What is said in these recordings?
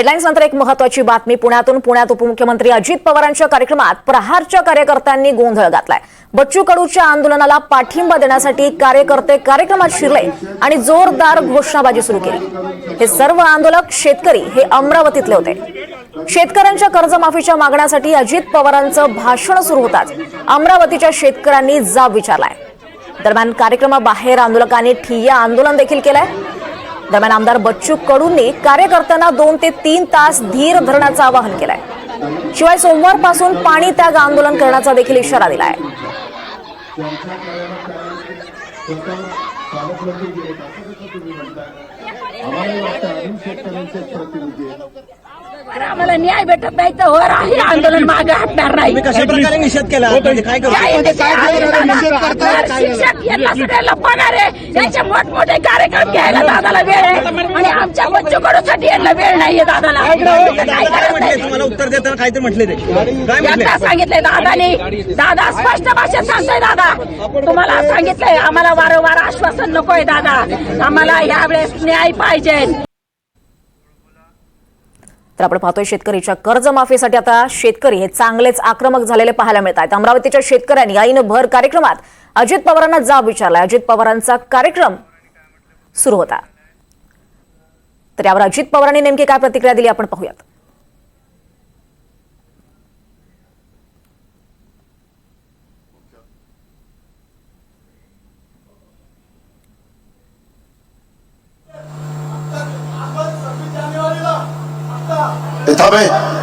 Headlines नंतर एक महत्त्वाची बातमी पुण्यात उपमुख्यमंत्री अजित पवारांच्या कार्यक्रमात प्रहारच्या कार्यकर्त्यांनी गोंधळ घातलाय। बच्चू कडूच्या आंदोलनाला पाठिंबा देण्यासाठी कार्यकर्ते कार्यक्रमात शिरले आणि जोरदार घोषणाबाजी सुरू केली। हे सर्व आंदोलक शेतकरी हे अमरावतीतले होते। शेतकऱ्यांच्या कर्जमाफीच्या मागण्यासाठी अजित पवारांचं भाषण सुरू होताच अमरावतीच्या शेतकऱ्यांनी जाब विचारलाय। दरम्यान कार्यक्रमाबाहेर आंदोलकांनी ठिय्या आंदोलन देखील केलंय। दरम्यान आमदार बच्चू कडूंनी कार्यकर्त्यांना 2 ते 3 तास धीर धरण्याचं आवाहन केलंय। शिवाय सोमवारपासून पाणी त्याग आंदोलन करण्याचा देखील इशारा दिलाय। आम्हाला न्याय भेटत नाही तर वर आहे आंदोलन मागे हटणार नाही। कशा प्रकारे निषेध केला? शिक्षक यांना सगळ्याला पगार आहे, यांचे मोठमोठे कार्यक्रम घ्यायला दादाला वेळ आहे आणि आमच्या बच्चू कडूसाठी यांना वेळ नाहीये दादाला। तुम्हाला उत्तर देताना काहीतरी म्हटले ते एकदा सांगितलंय दादाने, दादा स्पष्ट भाषेत सांगतोय, दादा तुम्हाला सांगितलंय आम्हाला वारंवार आश्वासन नकोय दादा, आम्हाला यावेळेस न्याय पाहिजे। तर आपण पाहतोय शेतकरीच्या कर्जमाफीसाठी आता शेतकरी हे चांगलेच आक्रमक झालेले पाहायला मिळत आहेत। अमरावतीच्या शेतकऱ्यांनी ऐनभर कार्यक्रमात अजित पवारांना जाब विचारला। अजित पवारांचा कार्यक्रम सुरू होता, तर यावर अजित पवारांनी नेमकी काय प्रतिक्रिया दिली आपण पाहूयात।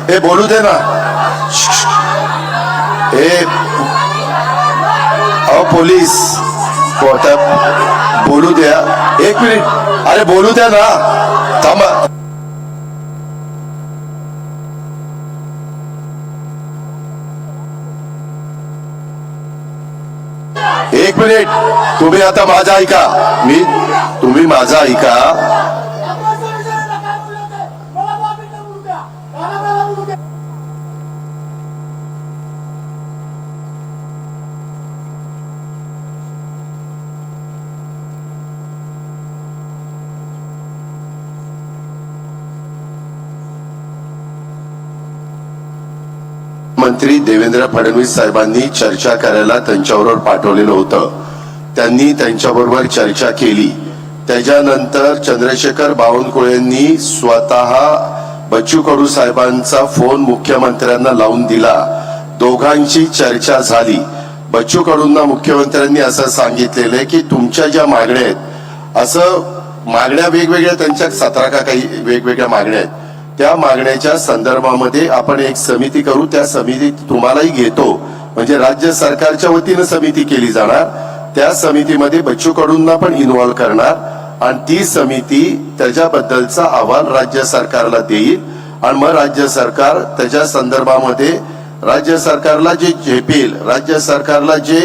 हे बोलू दे ना, पोलीस बोलू द्या, 1 मिनिट, अरे बोलू द्या ना, थांबा। एक मिनिट, तुम्ही आता माझा ऐका, तुम्ही माझा ऐका। मंत्री देवेंद्र फडणवीस साहेबांनी चर्चा करायला त्यांच्याबरोबर पाठवलेलं होतं। त्यांनी त्यांच्याबरोबर चर्चा केली। त्याच्यानंतर चंद्रशेखर बावनकुळेंनी स्वतः बच्चू कडू साहेबांचा फोन मुख्यमंत्र्यांना लावून दिला। दोघांची चर्चा झाली। बच्चू कडूंना मुख्यमंत्र्यांनी असं सांगितलेलं आहे की तुमच्या ज्या मागण्या आहेत, असं मागण्या वेगवेगळ्या, त्यांच्या 17 का काही वेगवेगळ्या मागण्या आहेत, त्या मागण्याच्या संदर्भामध्ये आपण एक समिती करू। त्या समितीत तुम्हालाही घेतो, म्हणजे राज्य सरकारच्या वतीने समिती केली जाणार। त्या समितीमध्ये बच्चू कडूंना पण इन्व्हॉल्व करणार आणि ती समिती त्याच्याबद्दलचा अहवाल राज्य सरकारला देईल आणि मग राज्य सरकार त्याच्या संदर्भामध्ये राज्य सरकारला जे झेपेल, राज्य सरकारला जे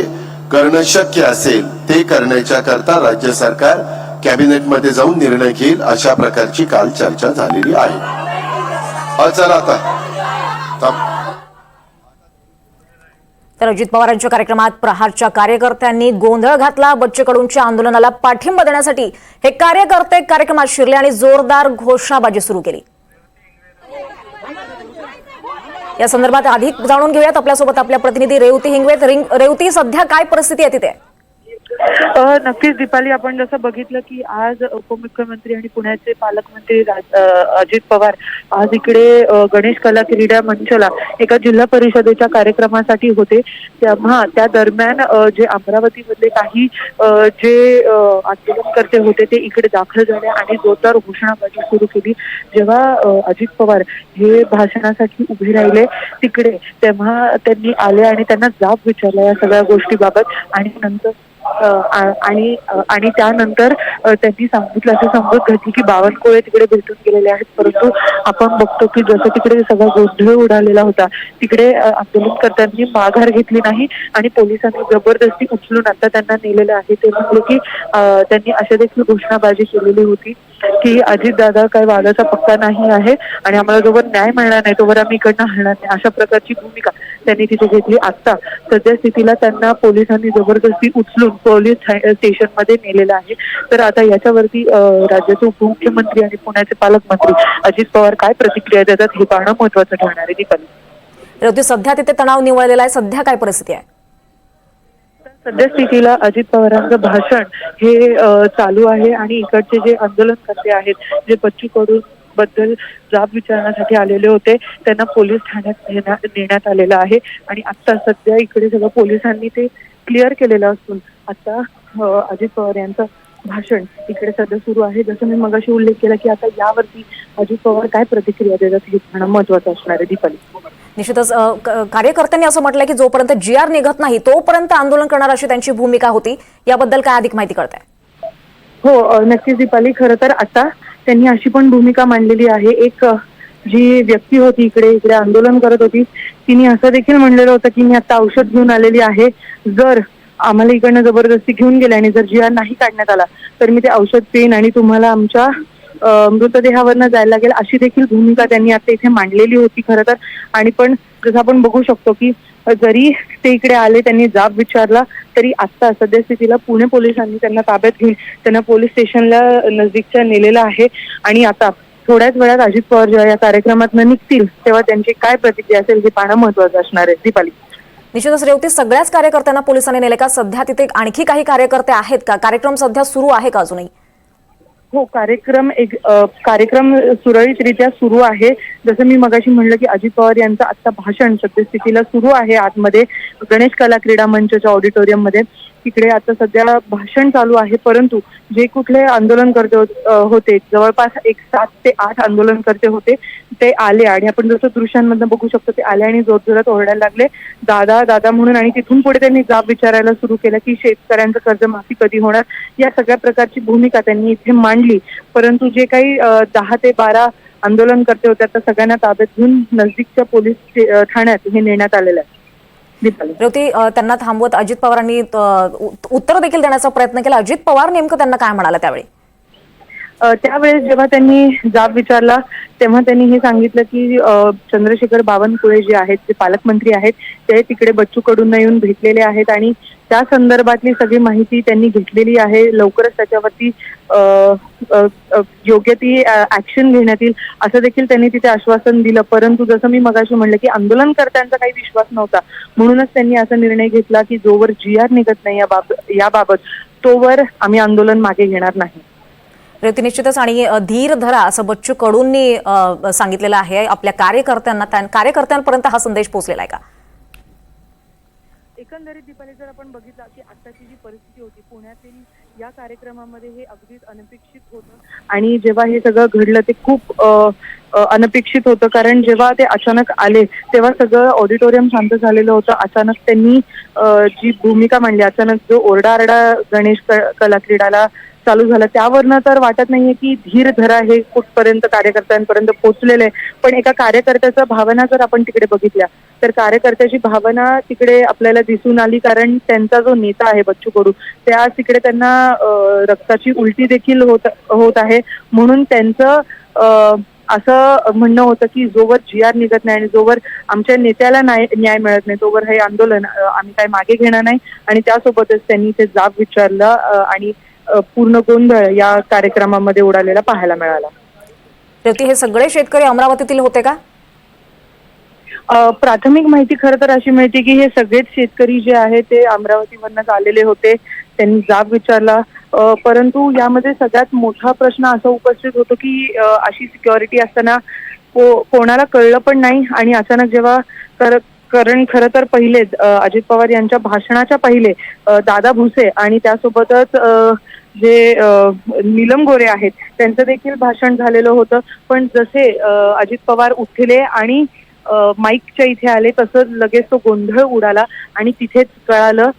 करणं शक्य असेल ते करण्याच्या करता राज्य सरकार कॅबिनेटमध्ये जाऊन निर्णय घेईल। अशा प्रकारची काल चर्चा झालेली आहे। चला आता तर अजित पवारांच्या कार्यक्रमात प्रहारच्या कार्यकर्त्यांनी गोंधळ घातला। बच्चू कडूंच्या आंदोलनाला पाठिंबा देण्यासाठी हे कार्यकर्ते कार्यक्रमात शिरले आणि जोरदार घोषणाबाजी सुरू केली। या संदर्भात अधिक जाणून घेऊयात, आपल्यासोबत आपल्या प्रतिनिधी रेवती हिंगवे। रेवती, सध्या काय परिस्थिती आहे तिथे? नक्कीच दीपाली, आपण जसं बघितलं की आज उपमुख्यमंत्री आणि पुण्याचे पालकमंत्री अजित पवार आज इकडे गणेश कला क्रीडा मंचला एका जिल्हा परिषदेच्या कार्यक्रमासाठी होते। तेव्हा त्या दरम्यान जे अमरावतीमधले काही जे आंदोलनकर्ते होते ते इकडे दाखल झाले आणि जोरदार घोषणाबाजी सुरू केली। जेव्हा अजित पवार हे भाषणासाठी उभे राहिले तिकडे, तेव्हा त्यांनी आले आणि त्यांना जाब विचारला या सगळ्या गोष्टीबाबत आणि नंतर आणि त्यानंतर त्यांनी सांगितलं, असं समजत घडली की बावनकुळे तिकडे भेटून गेलेले आहेत। परंतु आपण बघतो की जसं तिकडे सगळा गोंधळ उडालेला होता, तिकडे आंदोलनकर्त्यांनी माघार घेतली नाही आणि पोलिसांनी जबरदस्ती उचलून आता त्यांना नेलेलं आहे। ते म्हटले की त्यांनी अशा देखील घोषणाबाजी केलेली होती की अजितदादा काही वादाचा पक्का नाही आहे आणि आम्हाला जोवर न्याय मिळणार नाही तोवर आम्ही इकडनं हलणार नाही, अशा प्रकारची भूमिका त्यांनी तिथे घेतली. आता सध्या स्थितीला त्यांना पोलिसांनी जबरदस्ती उचलून पोलीस स्टेशनमध्ये नेलेलं आहे. तर आता याच्यावरती राज्याचे उपमुख्यमंत्री आणि पुण्याचे पालकमंत्री अजित पवार काय प्रतिक्रिया देतात हे पाहणं महत्त्वाचं ठरणार आहे. दीपाली, रेवती, सध्या तिथे तणाव निवळलेला आहे, सध्या काय परिस्थिती आहे? सध्या स्थितीला अजित पवारांचं भाषण हे चालू आहे आणि इकडचे जे आंदोलनकर्ते आहेत, जे बच्चू कडू बद्दल जाब विचारण्यासाठी आलेले होते, त्यांना पोलीस ठाण्यात नेण्यात आलेलं आहे. आणि आता सध्या इकडे सगळं पोलिसांनी ते क्लिअर केलेलं असून आता अजित पवार यांचं भाषण इकडे सध्या सुरू आहे. जसं मी मगाशी उल्लेख केला की आता यावरती अजित पवार काय प्रतिक्रिया देतात हे पाहणं महत्त्वाचं असणार आहे. दीपाली, निश्चितच कार्यकर्त्यांनी असं म्हटलंय की जोपर्यंत GR निघत नाही तोपर्यंत आंदोलन करणार अशी त्यांची भूमिका होती. याबद्दल काय अधिक माहिती कळताय? हो, नक्कीच दीपाली. खरं तर आता त्यांनी अशी पण भूमिका मांडलेली आहे. एक जी व्यक्ती होती इकडे आंदोलन करत होती, तिने असं देखील म्हणलेलं होतं की मी आता औषध घेऊन आलेली आहे, जर आम्हाला इकडनं जबरदस्ती घेऊन गेले आणि जर GR नाही काढण्यात आला तर मी ते औषध पेन आणि तुम्हाला आमच्या मृतदेहावरनं जायला लागेल, अशी देखील भूमिका त्यांनी आता इथे मांडलेली होती खरं तर. आणि पण जसं आपण बघू शकतो की जरी ते इकडे आले, त्यांनी जाब विचारला, तरी आता सध्या स्थितीला पुणे पोलिसांनी त्यांना ताब्यात घेऊन त्यांना पोलीस स्टेशनला नजदीकच्या नेलेलं आहे. आणि आता थोड्याच वेळात अजित पवार जेव्हा या कार्यक्रमात निघतील तेव्हा त्यांची काय प्रतिक्रिया असेल हे पाहणं महत्त्वाचं असणार आहे. दीपाली, निश्चितच रेवती, सगळ्याच कार्यकर्त्यांना पोलिसांनी नेले का? सध्या तिथे आणखी काही कार्यकर्ते आहेत का? कार्यक्रम सध्या सुरू आहे का अजूनही? हो, कार्यक्रम सुरळीतरित्या सुरू आहे. जसं मी मगाशी म्हणलं की अजित पवार यांचं आता भाषण सद्यस्थितीला सुरू आहे आतमध्ये गणेश कला क्रीडा मंचच्या ऑडिटोरियम मध्ये. तिकडे आता सध्या भाषण चालू आहे. परंतु जे कुठले आंदोलनकर्ते होते, जवळपास 7 ते 8 आंदोलनकर्ते होते, ते आले आणि आपण जसं दृश्यांमधनं बघू शकतो ते आले आणि जोरजोरात ओरडायला लागले दादा दादा म्हणून. आणि तिथून पुढे त्यांनी जाब विचारायला सुरू केला की शेतकऱ्यांचं कर्जमाफी कधी होणार, या सगळ्या प्रकारची भूमिका त्यांनी इथे मांडली. परंतु जे काही 10 ते 12 आंदोलनकर्ते होते आता सगळ्यांना ताब्यात घेऊन नजदीकच्या पोलीस ठाण्यात हे नेण्यात आलेलं आहे. रेवती, त्यांना थांबवत अजित पवारांनी उत्तर देखील देण्याचा प्रयत्न केला. अजित पवार नेमकं त्यांना काय म्हणाला त्यावेळी? त्यावेळेस जेव्हा त्यांनी जाब विचारला तेव्हा त्यांनी हे सांगितलं की चंद्रशेखर बावनकुळे जे आहेत, जे पालकमंत्री आहेत, ते तिकडे बच्चू कडूंना येऊन भेटलेले आहेत आणि त्या संदर्भातली सगळी माहिती त्यांनी घेतलेली आहे. लवकरच त्याच्यावरती योग्य ती ऍक्शन घेण्यात येईल असं देखील त्यांनी तिथे आश्वासन दिलं. परंतु जसं मी मगाशी म्हणलं की आंदोलनकर्त्यांचा काही विश्वास नव्हता, म्हणूनच त्यांनी असा निर्णय घेतला की जोवर GR निघत नाही याबाबत तोवर आम्ही आंदोलन मागे घेणार नाही. रेवती, निश्चितच. आणि धीर धरा असं बच्चू कडूंनी सांगितलेलं आहे आपल्या कार्यकर्त्यांपर्यंत हा संदेश पोहोचलेला आहे का? एकंदरीत दीपाली, जर आपण बघितलं की आताची जी परिस्थिती होती पुण्यातील या कार्यक्रमामध्ये, हे अगदीच अनपेक्षित होतं. आणि जेव्हा हे सगळं घडलं ते खूप अनपेक्षित होतं, कारण जेव्हा ते अचानक आले तेव्हा सगळं ऑडिटोरियम शांत झालेलं होतं. अचानक त्यांनी जी भूमिका मांडली, अचानक जो ओरडाआरडा गणेश कला क्रीडाला चालू झाला, त्यावरनं तर वाटत नाहीये की धीर धरा हे कुठपर्यंत कार्यकर्त्यांपर्यंत पोहोचलेलं आहे. पण एका कार्यकर्त्याच्या भावना जर आपण तिकडे बघितल्या तर कार्यकर्त्याची भावना तिकडे आपल्याला दिसून आली, कारण त्यांचा जो नेता आहे बच्चू कडू, ते आज तिकडे त्यांना रक्ताची उलटी देखील होत आहे. म्हणून त्यांचं असं म्हणणं होतं की जोवर GR निघत नाही आणि जोवर आमच्या नेत्याला न्याय मिळत नाही तोवर हे आंदोलन आम्ही काय मागे घेणार नाही. आणि त्यासोबतच त्यांनी ते जाब विचारलं आणि पूर्ण गोंधळ या कार्यक्रमामध्ये उडालेला पाहायला मिळाला. रेवती, हे सगळे शेतकरी अमरावतीतील होते का? प्राथमिक माहिती खरं तर अशी मिळते की हे सगळेच शेतकरी जे आहेत ते अमरावतीवरनच आलेले होते. त्यांनी जाब विचारला. परंतु यामध्ये सगळ्यात मोठा प्रश्न असा उपस्थित होतो की अशी सिक्युरिटी असताना कोणाला कळलं पण नाही. आणि अचानक जेव्हा कारण खरं तर पहिले अजित पवार यांच्या भाषणाच्या पहिले दादा भुसे आणि त्यासोबतच जे नीलम गोरे आहेत त्यांचं देखील भाषण झालेलं होतं. पण जसे अजित पवार उठले आणि माईकच्या इथे आले तसं लगेच तो गोंधळ उडाला आणि तिथेच कळालं.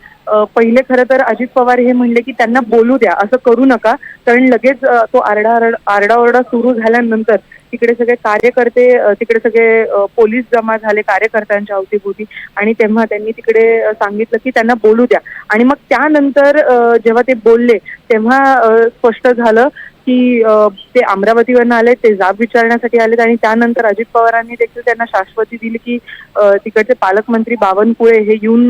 पहिले खरं तर अजित पवार हे म्हणले की त्यांना बोलू द्या, असं करू नका, कारण लगेच तो आरडाओरडा सुरू झाल्यानंतर तिकडे सगळे कार्यकर्ते तिकडे सगळे पोलीस जमा झाले कार्यकर्त्यांच्या अवतीभोवती आणि तेव्हा त्यांनी तिकडे सांगितलं की त्यांना बोलू द्या आणि मग त्यानंतर जेव्हा ते बोलले तेव्हा स्पष्ट झालं की ते अमरावतीवरनं आले, ते जाब विचारण्यासाठी आलेत आणि त्यानंतर अजित पवारांनी देखील त्यांना शाश्वती दिली की तिकडचे पालकमंत्री बावनकुळे हे येऊन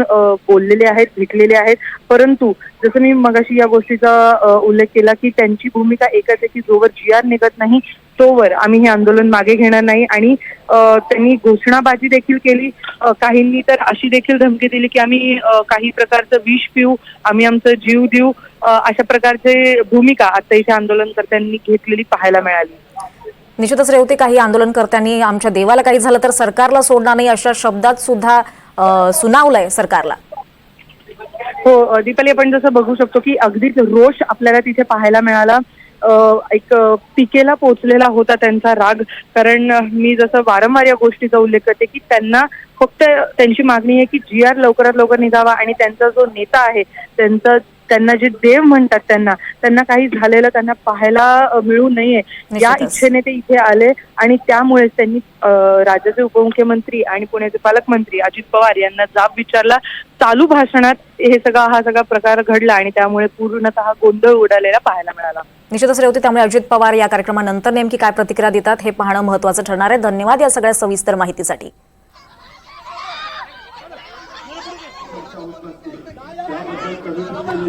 बोललेले आहेत, भेटलेले आहेत. परंतु जसं मी मगाशी या गोष्टीचा उल्लेख केला की त्यांची भूमिका एकच आहे की जोवर GR निघत नाही तोवर आम्ही हे आंदोलन मागे घेणार नाही आणि त्यांनी घोषणाबाजी देखील केली. काहींनी तर अशी देखील धमकी दिली की आम्ही काही प्रकारचं विष पिऊ, आम्ही आमचा जीव देऊ, अशा प्रकारचे भूमिका आता इथे आंदोलनकर्त्यांनी घेतलेली पाहायला मिळाली. निश्चितच रेवती, काही आंदोलनकर्त्यांनी आमच्या देवाला काही झालं तर सरकारला सोडणार नाही अशा शब्दात सुद्धा सुनावलंय सरकारला. हो दीपाली, आपण जसं बघू शकतो की अगदीच रोष आपल्याला तिथे पाहायला मिळाला. एक पिकेला पोचलेला होता त्यांचा राग, कारण मी जसं वारंवार या गोष्टीचा उल्लेख करते की त्यांना फक्त त्यांची मागणी आहे की GR लवकरात लवकर निघावा आणि त्यांचा जो नेता आहे त्यांना जे देव म्हणतात त्यांना काही झालेलं त्यांना पाहायला मिळू नये या इच्छेने ते इथे आले आणि त्यामुळेच त्यांनी राज्याचे उपमुख्यमंत्री आणि पुण्याचे पालकमंत्री अजित पवार यांना जाब विचारला. चालू भाषणात हा सगळा प्रकार घडला आणि त्यामुळे पूर्णतः गोंधळ उडालेला पाहायला मिळाला. निश्चितच रेवती, त्यामुळे अजित पवार या कार्यक्रमानंतर नेमकी काय प्रतिक्रिया देतात हे पाहणं महत्त्वाचं ठरणार आहे. धन्यवाद या सगळ्या सविस्तर माहितीसाठी.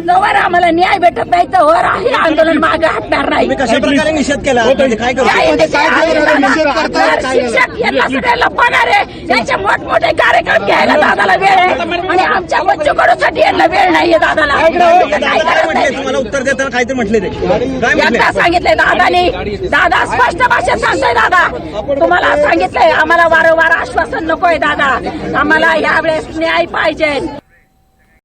जोवर आम्हाला न्याय भेटत नाही तोवर आम्ही आंदोलन मागे हटणार नाही. कशा प्रकारे निषेध केला? काय शिक्षक यांना सगळ्यांना पगार आहे, यांचे मोठमोठे कार्यक्रम घ्यायला दादाला वेळ आहे आणि आमच्या बच्चूकडूसाठी यांना वेळ नाहीये दादाला. तुम्हाला उत्तर देताना काहीतरी म्हटले ते काय एकदा सांगितलंय दादा स्पष्ट भाषेत सांगतोय दादा, तुम्हाला सांगितलंय आम्हाला वारंवार आश्वासन नकोय दादा, आम्हाला यावेळेस न्याय पाहिजे.